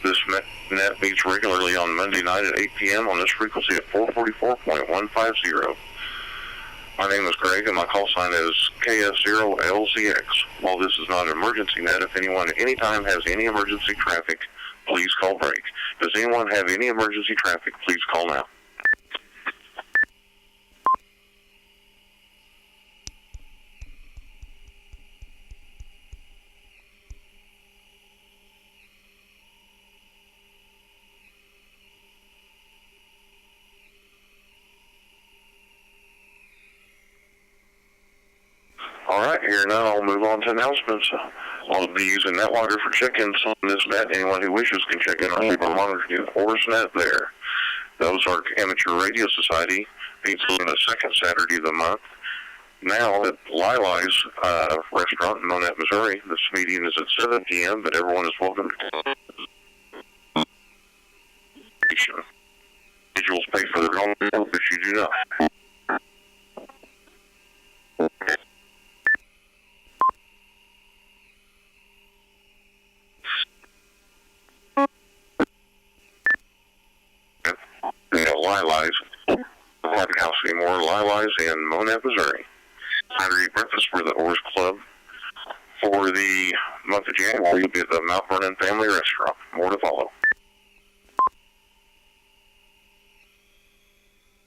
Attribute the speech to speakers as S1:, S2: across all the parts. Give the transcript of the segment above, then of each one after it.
S1: This net meets regularly on Monday night at 8 p.m. on this frequency at 444.150. My name is Greg, and my call sign is KF0LZX. While this is not an emergency net, if anyone at any time has any emergency traffic, please call break. Does anyone have any emergency traffic? Please call now. All right, here now I'll move on to announcements. I'll be using NetWater for check-ins on this net. Anyone who wishes can check in on our monitoring OARS net there. The Ozark Amateur Radio Society meets on the second Saturday of the month. Now at Lily's restaurant in Monette, Missouri. This meeting is at 7 p.m., but everyone is welcome to individuals pay for their own meal if you do not. Lily's, Happy House anymore, Lily's in Monette, Missouri. Saturday breakfast for the OARS Club for the month of January will be at the Mount Vernon Family Restaurant. More to follow.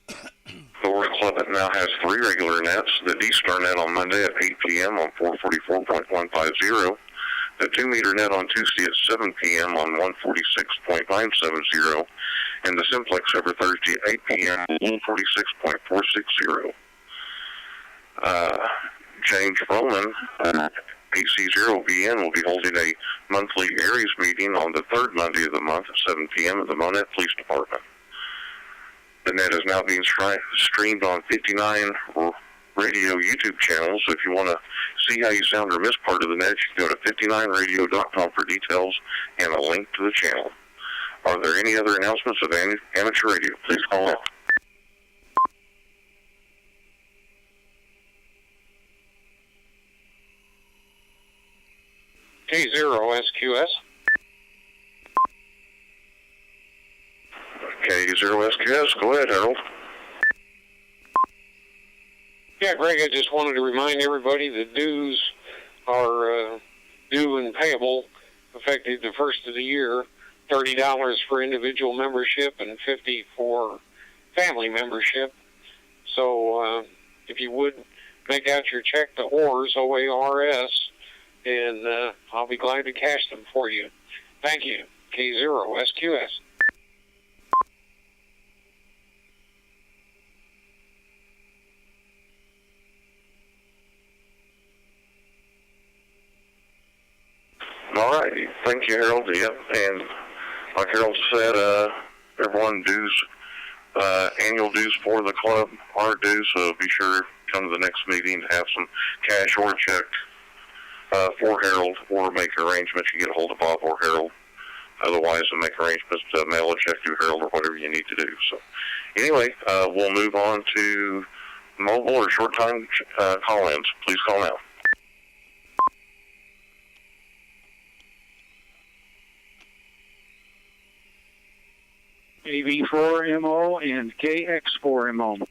S1: The OARS Club now has 3 regular nets. The D-star net on Monday at 8 p.m. on 444.150. The 2-meter net on Tuesday at 7 p.m. on 146.970. And the simplex every Thursday at 8 p.m. on 146.460. James Roman, AC0VN, will be holding a monthly Aries meeting on the 3rd Monday of the month at 7 p.m. at the Monette Police Department. The net is now being streamed on 59 radio YouTube channels. So if you want to see how you sound or miss part of the net, you can go to 59radio.com for details and a link to the channel. Are there any other announcements of amateur radio? Please call out.
S2: K0SQS.
S1: K0SQS, go ahead, Harold.
S2: Yeah, Greg, I just wanted to remind everybody that dues are due and payable effective the first of the year. $30 for individual membership and $50 for family membership. So if you would make out your check to OARS, OARS, and I'll be glad to cash them for you. Thank you. K0SQS.
S1: All right. Thank you, Harold. Yep. And like Harold said, everyone dues, annual dues for the club are due, so be sure to come to the next meeting to have some cash or a check for Harold, or make arrangements. You get a hold of Bob or Harold. Otherwise, make arrangements to mail a check to Harold or whatever you need to do. So anyway, we'll move on to mobile or short-time call-ins. Please call now.
S3: KV4MO and KX4MO.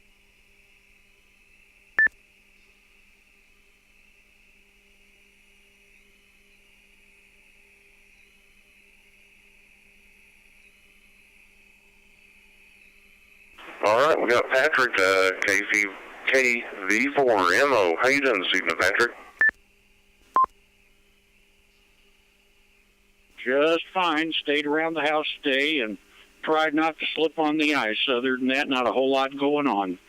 S1: All right, we got Patrick, KV4MO. How you doing this evening, Patrick?
S3: Just fine. Stayed around the house today and tried not to slip on the ice. Other than that, not a whole lot going on.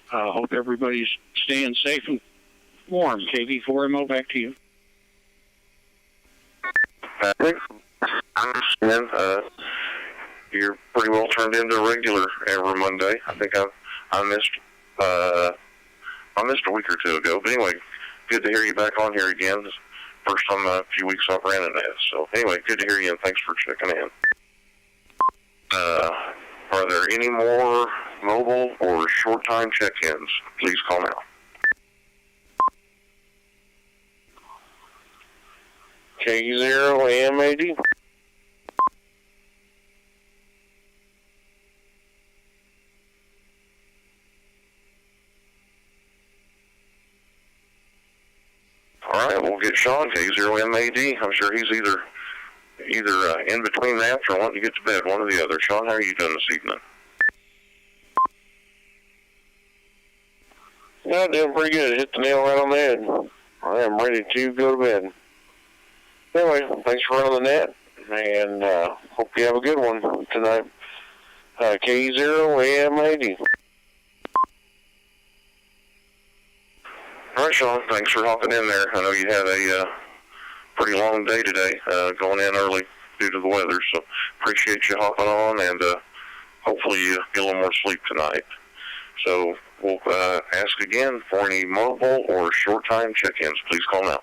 S3: Hope everybody's staying safe and warm. KV4MO, back to you.
S1: Patrick, I understand. You're pretty well turned into a regular every Monday. I think I missed a week or two ago. But anyway, good to hear you back on here again. First time a few weeks I've ran into this. So anyway, good to hear you and thanks for checking in. Are there any more mobile or short-time check-ins? Please call now.
S2: K0AM80.
S1: we'll get Sean, K0MAD. I'm sure he's either in between naps or wanting to get to bed, one or the other. Sean, how are you doing this evening?
S2: Yeah, doing pretty good. Hit the nail right on the head. I am ready to go to bed. Anyway, thanks for running the net, and hope you have a good one tonight. K0MAD.
S1: All right, Sean, thanks for hopping in there. I know you had a pretty long day today, going in early due to the weather, so appreciate you hopping on, and hopefully you get a little more sleep tonight. So we'll ask again for any mobile or short-time check-ins. Please call now.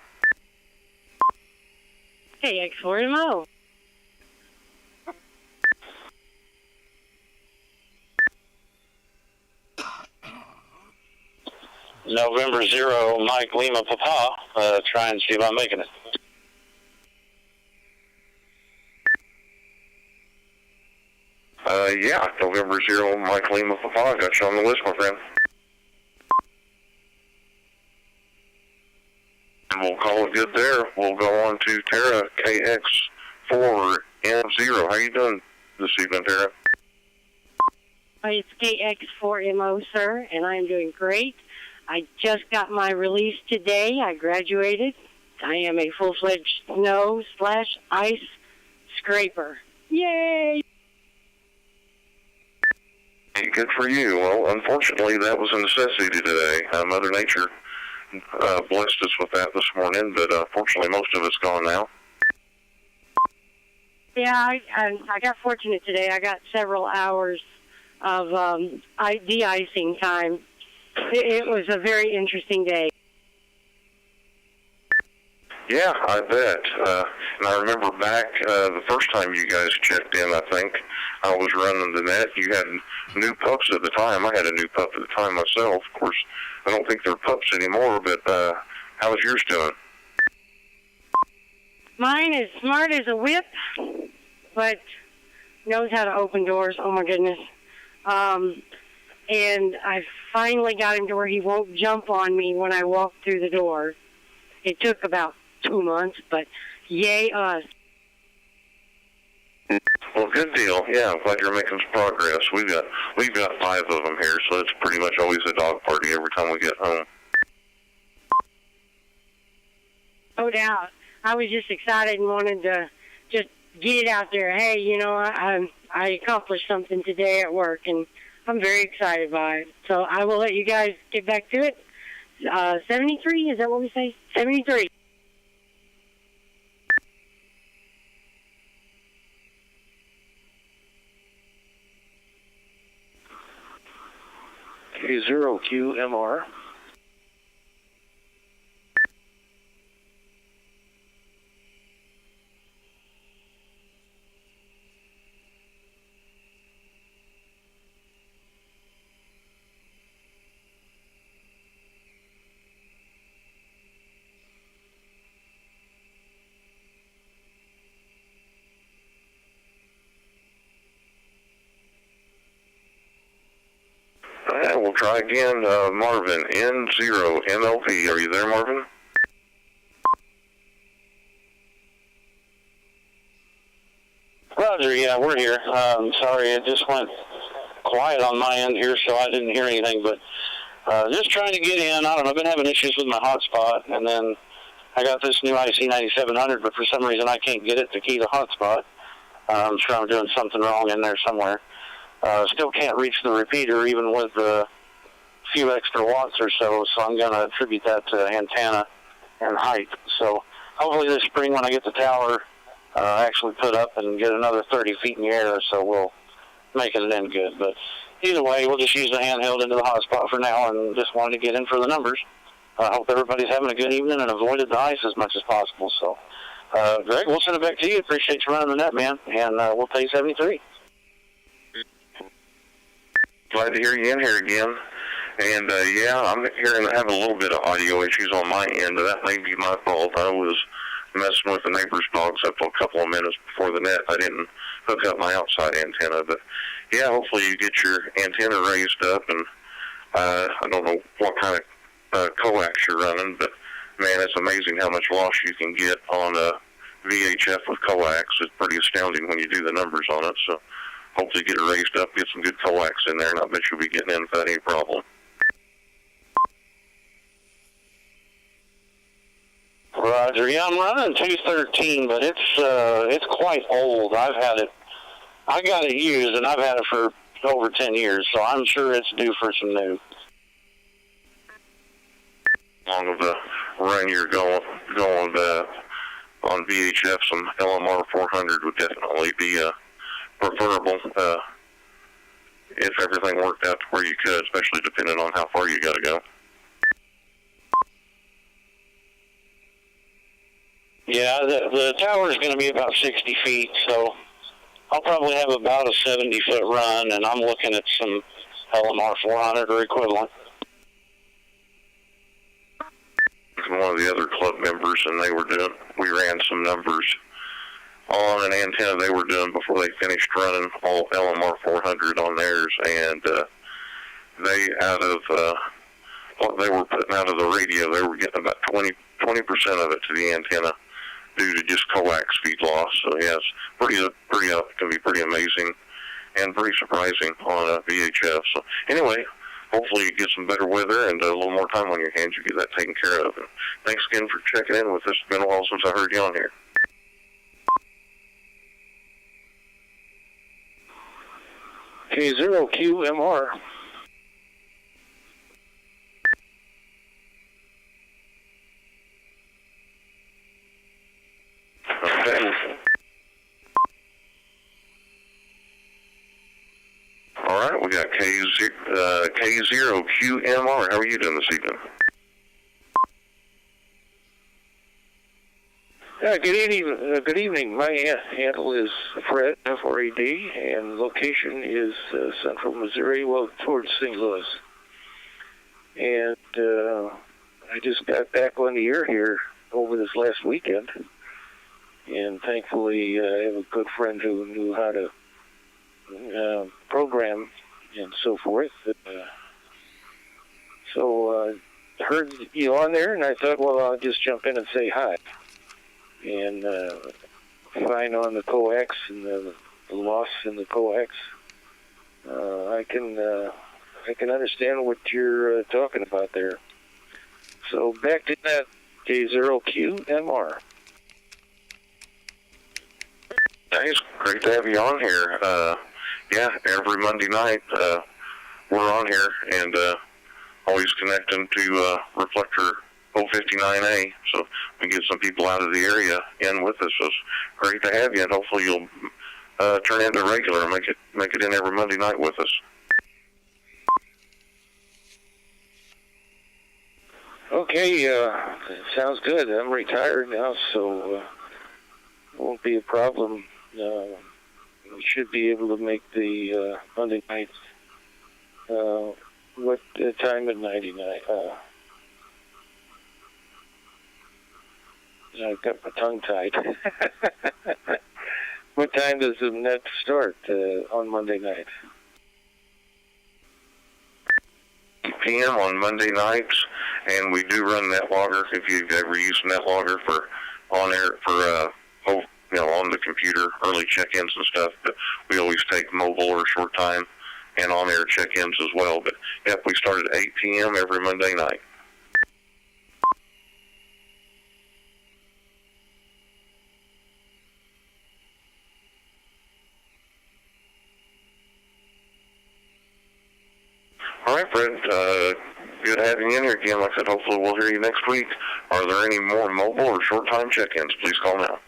S4: KX4MO.
S2: November 0, Mike Lima Papa. Try and see if I'm making it.
S1: Yeah, November 0, Mike Lima Papa. I got you on the list, my friend. And we'll call it good there. We'll go on to Tara, KX4M0. How you doing this evening, Tara?
S4: It's KX4MO, sir, and I'm doing great. I just got my release today. I graduated. I am a full-fledged snow/ice scraper. Yay!
S1: Hey, good for you. Well, unfortunately, that was a necessity today. Mother Nature blessed us with that this morning, but fortunately, most of it's gone now.
S4: Yeah, I got fortunate today. I got several hours of de-icing time. It was a very interesting day.
S1: Yeah, I bet. And I remember back the first time you guys checked in, I think, I was running the net. You had new pups at the time. I had a new pup at the time myself. Of course, I don't think they're pups anymore, but how's yours doing?
S4: Mine is smart as a whip, but knows how to open doors. Oh, my goodness. And I finally got him to where he won't jump on me when I walk through the door. It took about 2 months, but yay us.
S1: Well, good deal. Yeah, I'm glad you're making some progress. We've got 5 of them here, so it's pretty much always a dog party every time we get home.
S4: No doubt. I was just excited and wanted to just get it out there. Hey, you know, I accomplished something today at work, and I'm very excited by it. So I will let you guys get back to it. 73, is that what we say? 73.
S2: K0QMR.
S1: We'll try again. Marvin, N0MLP. Are you there, Marvin?
S2: Roger, yeah, we're here. Sorry, it just went quiet on my end here, so I didn't hear anything, but just trying to get in. I don't know, I've been having issues with my hotspot, and then I got this new IC9700, but for some reason I can't get it to key the hotspot. I'm sure I'm doing something wrong in there somewhere. Still can't reach the repeater, even with a few extra watts or so, so I'm going to attribute that to antenna and height. So hopefully this spring when I get the tower actually put up and get another 30 feet in the air, so we'll make it end good. But either way, we'll just use the handheld into the hotspot for now, and just wanted to get in for the numbers. I hope everybody's having a good evening and avoided the ice as much as possible. So, Greg, we'll send it back to you. Appreciate you running the net, man, and we'll pay 73.
S1: Glad to hear you in here again. And, yeah, I'm having a little bit of audio issues on my end, but that may be my fault. I was messing with the neighbor's dogs up a couple of minutes before the net. I didn't hook up my outside antenna. But, yeah, hopefully you get your antenna raised up. And I don't know what kind of coax you're running, but man, it's amazing how much loss you can get on VHF with coax. It's pretty astounding when you do the numbers on it. So hopefully get it raised up, get some good coax in there, and I bet you'll be getting in without any problem.
S2: Roger. Yeah, I'm running 213, but it's quite old. I got it used, and I've had it for over 10 years, so I'm sure it's due for some new.
S1: Along with the run you're going on VHF, some LMR 400 would definitely be preferable if everything worked out to where you could, especially depending on how far you got to go.
S2: Yeah, the tower is going to be about 60 feet, so I'll probably have about a 70-foot run, and I'm looking at some LMR 400 or equivalent.
S1: One of the other club members, and we ran some numbers on an antenna they were doing before they finished running all LMR 400 on theirs, and they, out of what they were putting out of the radio, they were getting about 20% of it to the antenna due to just coax speed loss. So yes, it can be pretty amazing and pretty surprising on VHF. So anyway, hopefully you get some better weather and a little more time on your hands. You get that taken care of. And thanks again for checking in with us. It's been a while since I heard you on here.
S2: K0QMR.
S1: Okay. All right, we got K0QMR. How are you doing this evening?
S5: Good evening. My handle is Fred, F-R-E-D, and location is Central Missouri, well, towards St. Louis. And I just got back on the air here over this last weekend, and thankfully I have a good friend who knew how to program and so forth. So heard you on there, and I thought, well, I'll just jump in and say hi. And find on the coax and the loss in the coax. I can understand what you're talking about there. So back to that K0QMR.
S1: Thanks. Great to have you on here. Yeah, every Monday night we're on here and always connecting to Reflector 059A, so we get some people out of the area in with us. So it's great to have you, and hopefully you'll turn into regular and make it in every Monday night with us.
S5: Okay, sounds good. I'm retired now, so won't be a problem. We should be able to make the Monday nights. What time at 99? I've got my tongue tied. What time does the net start on Monday night?
S1: 8 p.m. on Monday nights, and we do run NetLogger. If you've ever used NetLogger for on air for on the computer, early check-ins and stuff, but we always take mobile or short time and on-air check-ins as well. But yep, we start at 8 p.m. every Monday night. All right, Fred, good having you in here again. Like I said, hopefully we'll hear you next week. Are there any more mobile or short-time check-ins? Please call now.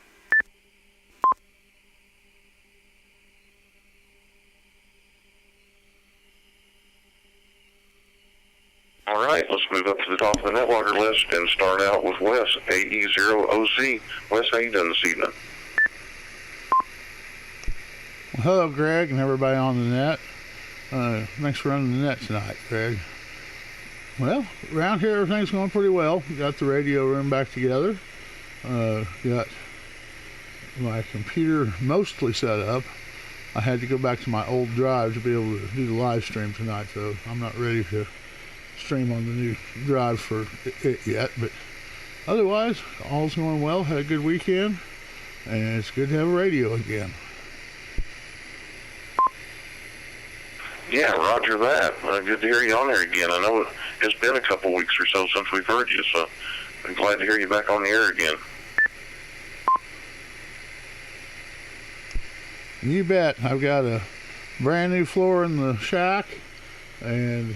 S1: All right, let's move up to the top of the NetLogger list and start out with Wes, KF0LZX. Wes, how you doing this evening?
S6: Well, hello, Greg, and everybody on the net. Thanks for running the net tonight, Greg. Well, around here everything's going pretty well. Got the radio room back together. Got my computer mostly set up. I had to go back to my old drive to be able to do the live stream tonight, so I'm not ready to stream on the new drive for it yet, but otherwise, all's going well. Had a good weekend, and it's good to have a radio again.
S1: Yeah, roger that. Good to hear you on there again. I know it's been a couple weeks or so since we've heard you, so I'm glad to hear you back on the air again.
S6: You bet. I've got a brand new floor in the shack, and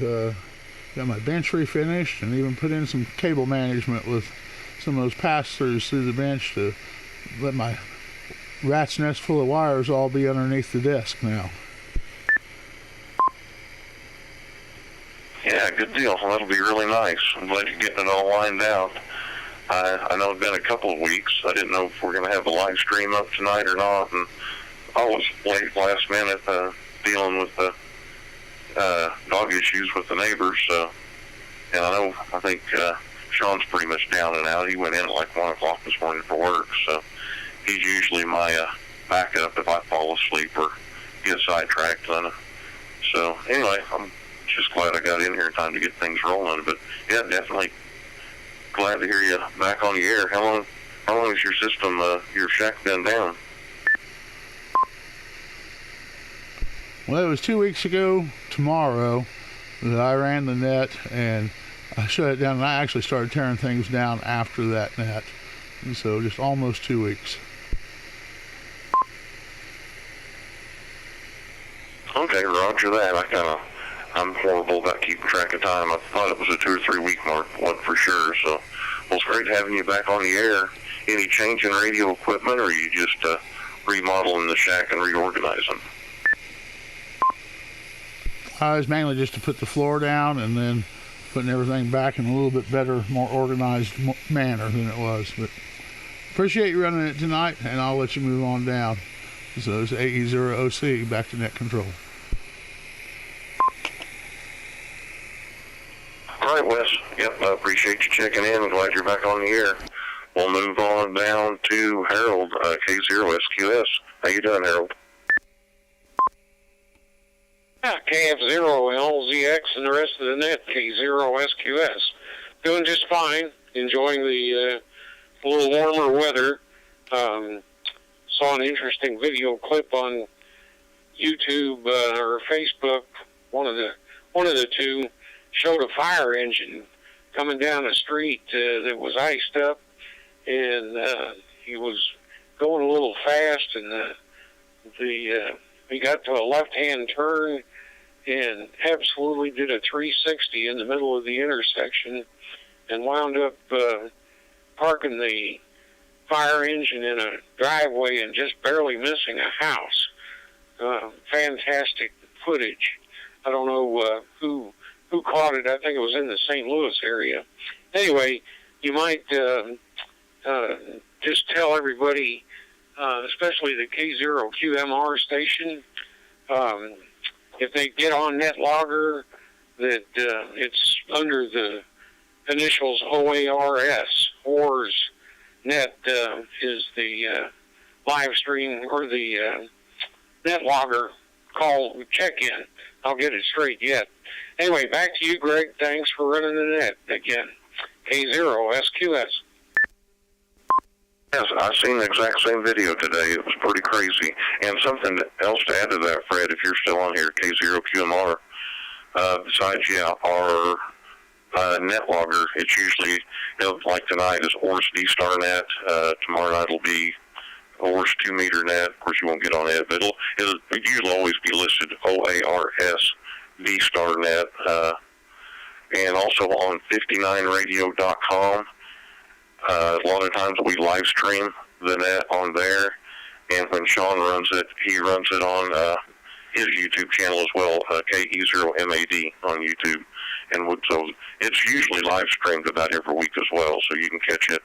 S6: got my bench refinished, and even put in some cable management with some of those pass-throughs through the bench to let my rat's nest full of wires all be underneath the desk now.
S1: Yeah, good deal. Well, that'll be really nice. I'm glad you're getting it all lined out. I know it's been a couple of weeks. I didn't know if we're going to have the live stream up tonight or not, and I was late last minute dealing with the dog issues with the neighbors. And I think Sean's pretty much down and out. He went in at like 1 o'clock this morning for work, so he's usually my backup if I fall asleep or get sidetracked. So anyway, I'm just glad I got in here in time to get things rolling. But yeah, definitely glad to hear you back on the air. How long has your system, your shack been down?
S6: Well, it was 2 weeks ago tomorrow that I ran the net, and I shut it down, and I actually started tearing things down after that net. And so just almost 2 weeks.
S1: Okay, roger that. I'm horrible about keeping track of time. I thought it was a 2 or 3 week mark, wasn't for sure. So, well, it's great having you back on the air. Any change in radio equipment, or are you just remodeling the shack and reorganizing?
S6: I was mainly just to put the floor down and then putting everything back in a little bit better, more organized manner than it was. But appreciate you running it tonight, and I'll let you move on down. So it's KF0LZX back to net control.
S1: All right, Wes. Yep, I appreciate you checking in. I'm glad you're back on the air. We'll move on down to Harold, K0SQS. How you doing, Harold?
S2: Yeah, KF0LZX and the rest of the net, K0SQS. Doing just fine. Enjoying the little warmer weather. Saw an interesting video clip on YouTube or Facebook. One of the two showed a fire engine coming down a street that was iced up, and he was going a little fast, and he got to a left-hand turn and absolutely did a 360 in the middle of the intersection and wound up parking the fire engine in a driveway and just barely missing a house. Fantastic footage. I don't know who caught it. I think it was in the St. Louis area. Anyway, you might just tell everybody, especially the K0QMR station, if they get on NetLogger, that it's under the initials OARS. OARS Net is the live stream or the NetLogger call check-in. I'll get it straight yet. Anyway, back to you, Greg. Thanks for running the net again. K0SQS.
S1: Yes, I've seen the exact same video today. It was pretty crazy. And something else to add to that, Fred, if you're still on here, K0QMR, besides, our NetLogger, it's usually, like tonight is OARS D-star net. Tomorrow night will be OARS 2-meter net. Of course, you won't get on it, but it'll usually always be listed OARS D-star net. And also on 59radio.com. A lot of times we live stream the net on there, and when Sean runs it, he runs it on his YouTube channel as well, KE0MAD on YouTube, and so it's usually live streamed about every week as well, so you can catch it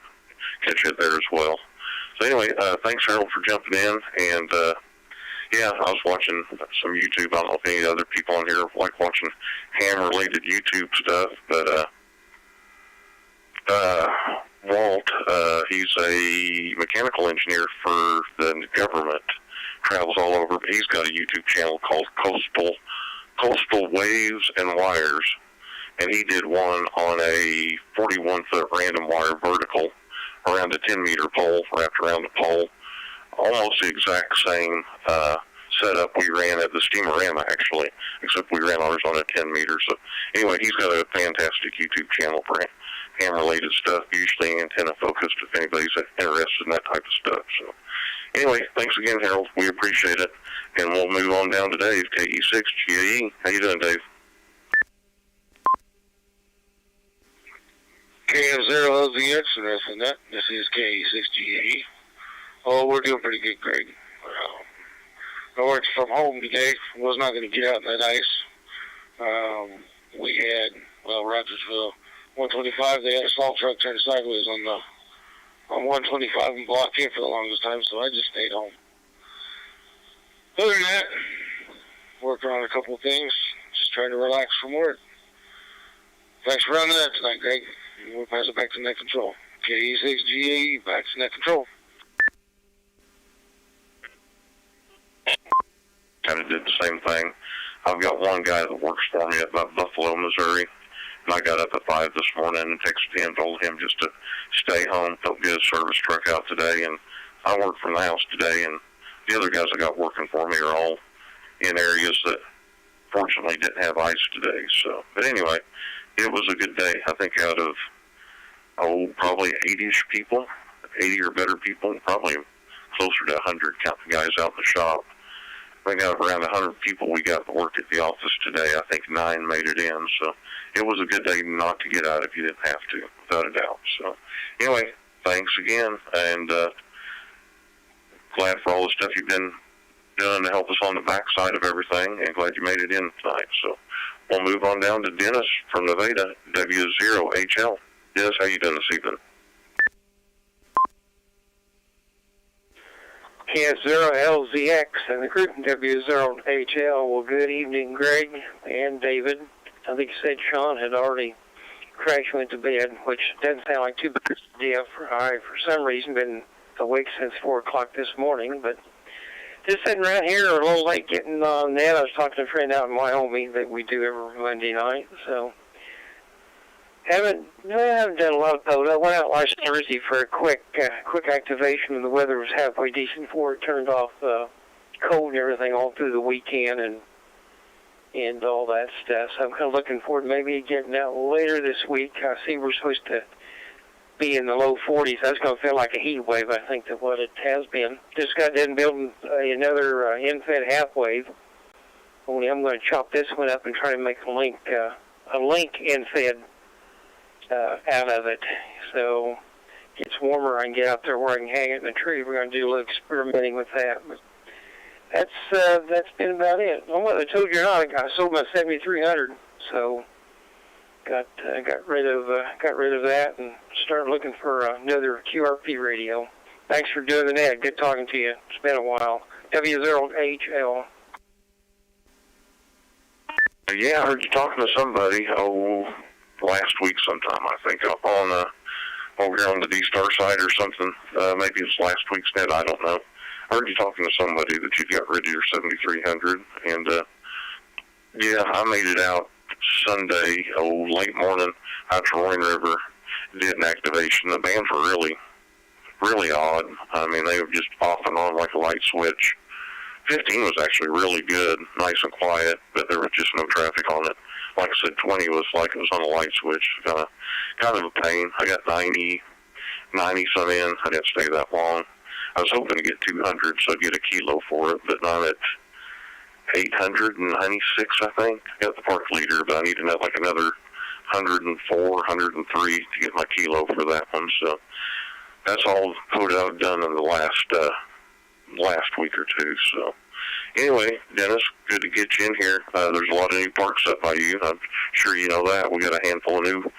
S1: there as well. So anyway, thanks, Harold, for jumping in, and yeah, I was watching some YouTube. I don't know if any other people on here like watching ham-related YouTube stuff, but Walt, he's a mechanical engineer for the government, travels all over. He's got a YouTube channel called Coastal Waves and Wires, and he did one on a 41-foot random wire vertical around a 10-meter pole, wrapped around the pole. Almost the exact same setup we ran at the Steamerama, actually, except we ran ours on a 10-meter. So anyway, he's got a fantastic YouTube channel for ham-related stuff, usually antenna-focused, if anybody's interested in that type of stuff. So anyway, thanks again, Harold. We appreciate it. And we'll move on down to Dave, KE6GAE. How you doing, Dave?
S7: KF0LZX and that. This is KE6GAE. Oh, we're doing pretty good, Greg. I worked from home today. Was not going to get out in that ice. We had, Rogersville 125. They had a salt truck turn sideways on 125 and blocked here for the longest time, so I just stayed home. Other than that, working on a couple of things. Just trying to relax from work. Thanks for running that tonight, Greg. We'll pass it back to net control. KE6GAE, back to net control.
S1: Kind of did the same thing. I've got one guy that works for me at Buffalo, Missouri, and I got up at 5 this morning and texted him, told him just to stay home, don't get a service truck out today, and I work from the house today, and the other guys I got working for me are all in areas that fortunately didn't have ice today. So, but anyway, it was a good day. I think out of, probably 80-ish people, 80 or better people, probably closer to 100 counting guys out in the shop. I think out of around 100 people we got to work at the office today, I think 9 made it in. So it was a good day not to get out if you didn't have to, without a doubt. So anyway, thanks again, and glad for all the stuff you've been doing to help us on the backside of everything, and glad you made it in tonight. So we'll move on down to Dennis from Nevada, W0HL. Dennis, how you doing this evening?
S5: KF0LZX and the group W0HL. Well, good evening, Greg and David. I think you said Sean had already crashed, went to bed, which doesn't sound like too bad a deal. I, for some reason, been awake since 4 o'clock this morning, but just sitting around here a little late getting on net. I was talking to a friend out in Wyoming that we do every Monday night, so I haven't done a lot of those. I went out last Thursday for a quick activation, and the weather was halfway decent before it turned off cold and everything all through the weekend and all that stuff. So I'm kind of looking forward to maybe getting out later this week. I see we're supposed to be in the low 40s. That's going to feel like a heat wave, I think, to what it has been. Just got done building another in-fed half wave. Only I'm going to chop this one up and try to make a link in-fed out of it. So it gets warmer, I can get out there where I can hang it in the tree. We're going to do a little experimenting with that. But that's been about it. I don't know whether I told you or not, I sold my 7300, so got rid of that and started looking for another QRP radio. Thanks for doing the net. Good talking to you. It's been a while. W0HL.
S1: Yeah, I heard you talking to somebody last week sometime, I think, on over here on the D-star side or something. Maybe it was last week's net, I don't know. I heard you talking to somebody that you got rid of your 7300, and yeah, I made it out Sunday, late morning, out to Roaring River, did an activation. The bands were really, really odd. I mean, they were just off and on like a light switch. 15 was actually really good, nice and quiet, but there was just no traffic on it. Like I said, 20 was like it was on a light switch. Kind of a pain. I got 90 some in. I didn't stay that long. I was hoping to get 200, so I'd get a kilo for it, but not at 896, I think. I got the park leader, but I need to know like another 104, 103 to get my kilo for that one. So that's all I've done in the last week or two. So anyway, Dennis, good to get you in here. There's a lot of new parks up by you. I'm sure you know that. We got a handful of new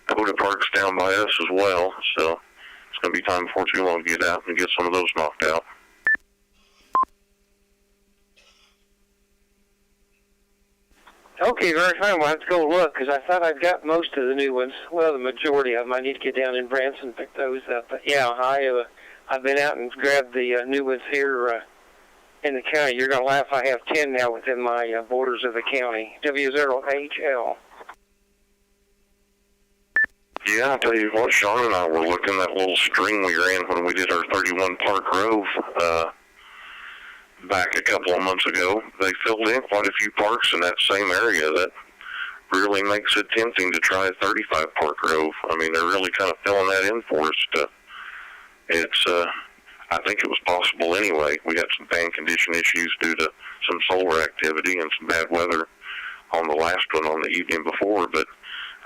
S1: Coda parks down by us as well. So it's going to be time before too long to get out and get some of those knocked out.
S5: Okay, very fine. We'll have to go look, because I thought I'd got most of the new ones. Well, the majority of them. I need to get down in Branson and pick those up. But yeah, I've been out and grabbed the new ones here in the county. You're going to laugh. I have 10 now within my borders of the county. W0HL.
S1: Yeah, I'll tell you what, Sean and I were looking at that little string we ran when we did our 31 Park Grove back a couple of months ago. They filled in quite a few parks in that same area. That really makes it tempting to try 35 Park Grove. I mean, they're really kind of filling that in for us. I think it was possible anyway. We had some fan condition issues due to some solar activity and some bad weather on the last one on the evening before, but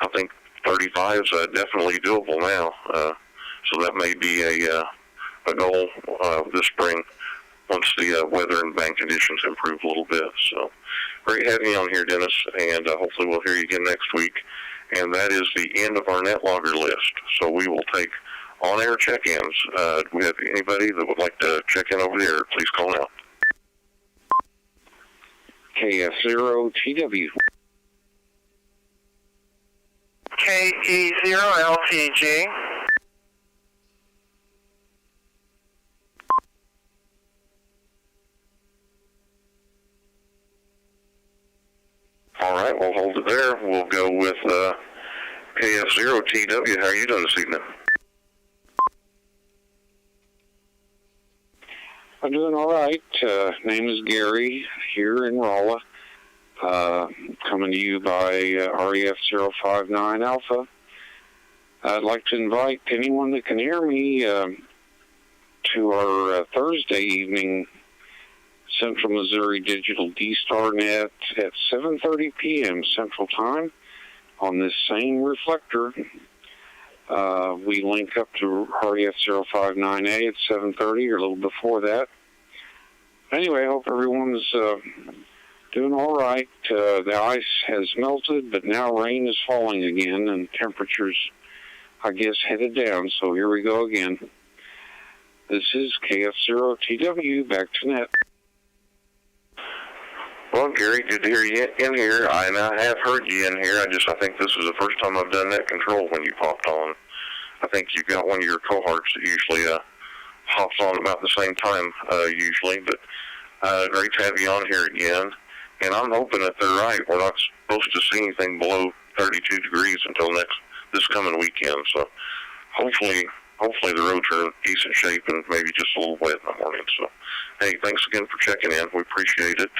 S1: I think 35 is definitely doable now. So that may be a goal this spring once the weather and bank conditions improve a little bit. So great having you on here, Dennis, and hopefully we'll hear you again next week. And that is the end of our net logger list. So we will take on-air check-ins. Do we have anybody that would like to check in over there? Please call now.
S2: KF0TW.
S8: KF0LZX.
S1: All right, we'll hold it there. We'll go with KF0TW. How are you doing this evening?
S2: I'm doing all right. Name is Gary here in Rolla. Coming to you by REF059 Alpha. I'd like to invite anyone that can hear me to our Thursday evening Central Missouri Digital D-star net at 7:30 p.m. Central Time on this same reflector. We link up to REF059A at 7:30 or a little before that. Anyway, I hope everyone's doing all right. The ice has melted, but now rain is falling again, and temperatures, I guess, headed down. So here we go again. This is KF0TW, back to net.
S1: Well, Gary, good to hear you in here. I have heard you in here. I think this is the first time I've done net control when you popped on. I think you've got one of your cohorts that usually hops on about the same time, usually. But great to have you on here again. And I'm hoping that they're right. We're not supposed to see anything below 32 degrees until this coming weekend. So hopefully the roads are in decent shape and maybe just a little wet in the morning. So, hey, thanks again for checking in. We appreciate it.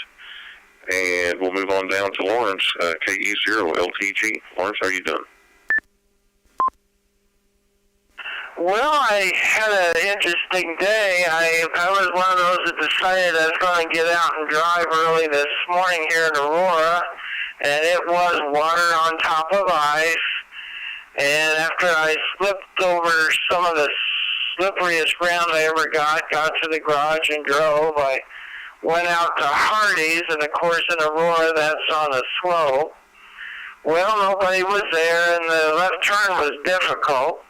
S1: And we'll move on down to Lawrence, KE0LTG. Lawrence, how are you doing?
S8: Well, I had an interesting day. I was one of those that decided I was going to get out and drive early this morning here in Aurora, and it was water on top of ice. And after I slipped over some of the slipperiest ground I ever got to the garage and drove, I went out to Hardee's, and of course in Aurora that's on a slope. Well, nobody was there, and the left turn was difficult.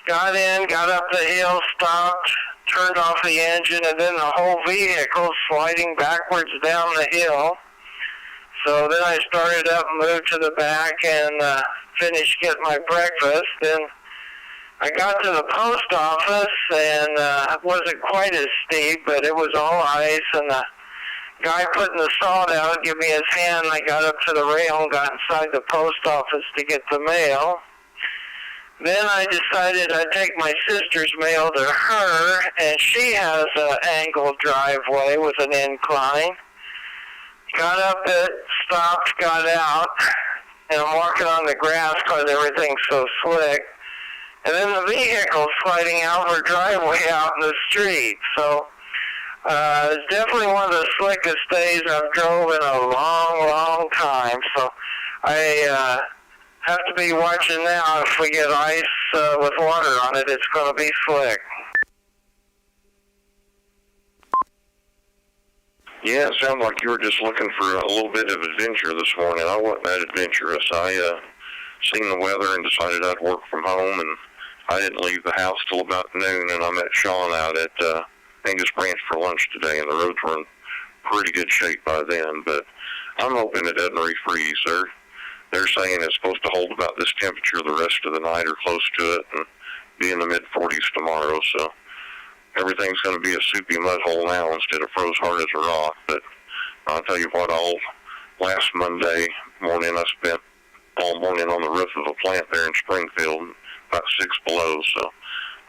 S8: Got in, got up the hill, stopped, turned off the engine, and then the whole vehicle sliding backwards down the hill. So then I started up and moved to the back and finished getting my breakfast. Then I got to the post office, and it wasn't quite as steep, but it was all ice, and the guy putting the salt out gave me his hand, and I got up to the rail and got inside the post office to get the mail. Then I decided I'd take my sister's mail to her, and she has an angled driveway with an incline. Got up it, stopped, got out, and I'm walking on the grass because everything's so slick. And then the vehicle's sliding out her driveway out in the street. So it's definitely one of the slickest days I've drove in a long, long time. So I have to be watching now. If we get ice with water on it, it's going to be slick.
S1: Yeah, it sounded like you were just looking for a little bit of adventure this morning. I wasn't that adventurous. I seen the weather and decided I'd work from home, and I didn't leave the house till about noon, and I met Sean out at Angus Branch for lunch today, and the roads were in pretty good shape by then. But I'm hoping it doesn't refreeze. They're saying it's supposed to hold about this temperature the rest of the night or close to it, and be in the mid-40s tomorrow. So everything's going to be a soupy mud hole now instead of froze hard as a rock. But I'll tell you what, last Monday morning I spent all morning on the roof of a plant there in Springfield. about 6 below. So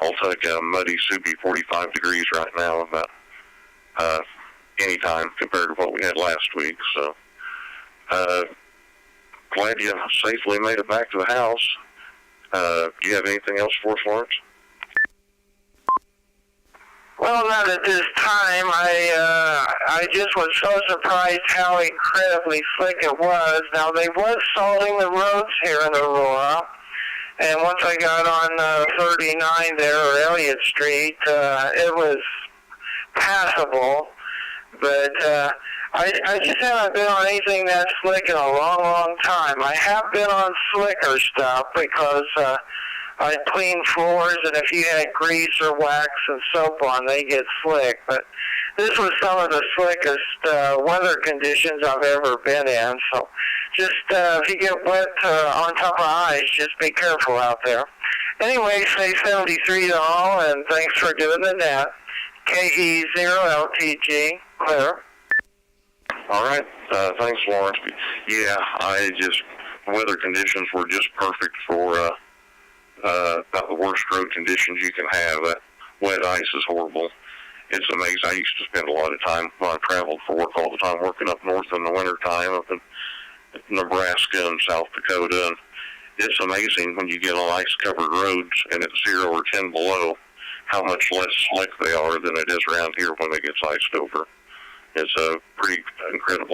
S1: I'll take a muddy, soupy 45 degrees right now about any time compared to what we had last week. So glad you safely made it back to the house. Do you have anything else for us, Lawrence?
S8: Well, not at this time. I just was so surprised how incredibly slick it was. Now, they was salting the roads here in Aurora, and once I got on 39 there, or Elliott Street, it was passable, but I just haven't been on anything that slick in a long, long time. I have been on slicker stuff because I clean floors, and if you had grease or wax and soap on, they get slick. But this was some of the slickest weather conditions I've ever been in. So just if you get wet on top of ice, just be careful out there. Anyway, say 73 to all, and thanks for doing the net. KE0LZX, clear.
S1: All right. Thanks, Lawrence. Yeah, weather conditions were just perfect for about the worst road conditions you can have. Wet ice is horrible. It's amazing. I used to spend a lot of time when I traveled for work all the time working up north in the wintertime, up in Nebraska and South Dakota. And it's amazing when you get on ice-covered roads and it's 0 or 10 below how much less slick they are than it is around here when it gets iced over. It's pretty incredible.